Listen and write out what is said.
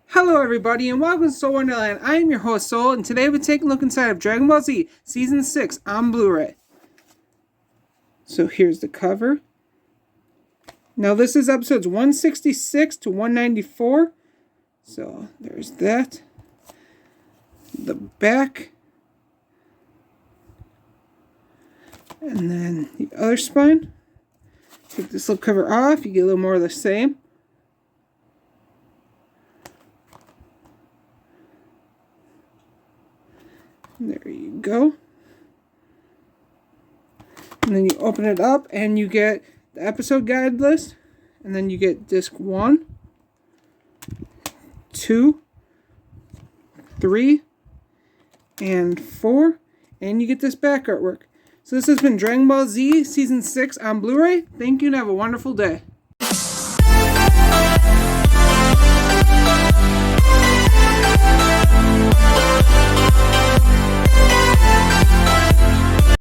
Hello everybody and welcome to Soul Wonderland. I am your host Soul, and today we're taking a look inside of Dragon Ball Z Season 6 on Blu-ray. So here's the cover. Now this is episodes 166 to 194. So there's that. The back. And then the other spine. Take this little cover off, you get a little more of the same. There you go. And then you open it up and you get the episode guide list. And then you get disc 1, 2, 3, and 4. And you get this back artwork. So this has been Dragon Ball Z Season 6 on Blu-ray. Thank you and have a wonderful day.